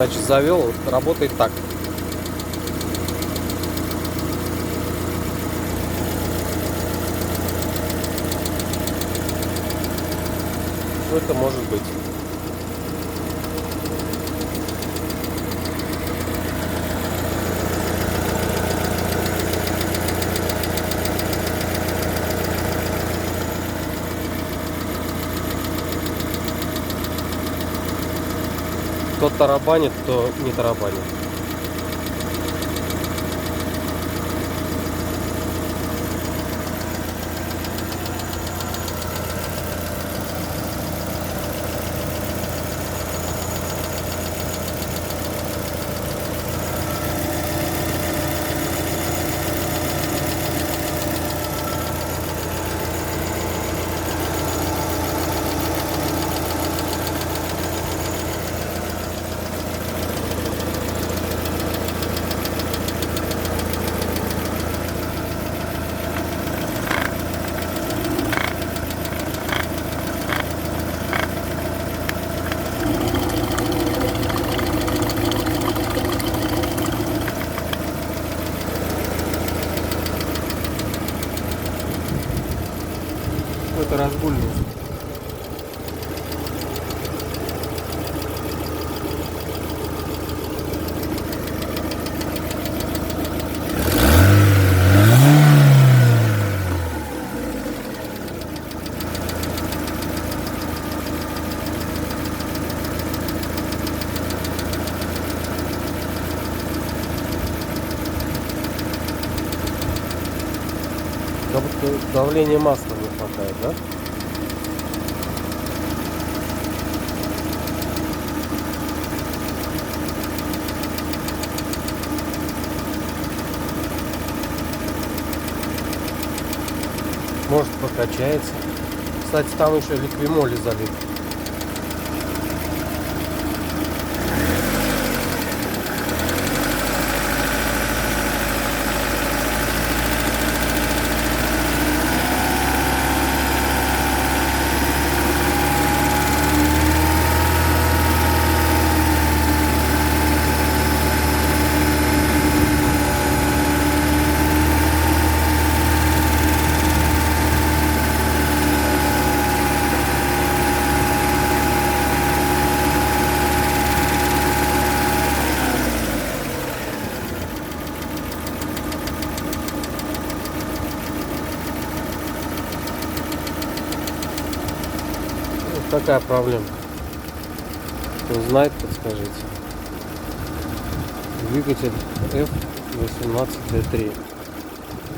Значит, завел, работает так. Что это может быть? То тарабанит, то не тарабанит. Это разгульный. Как будто давления масла не хватает, да? Может, прокачается. Кстати, там еще ликвимоли залит. Какая проблема? Кто знает, подскажите. Двигатель F18D3.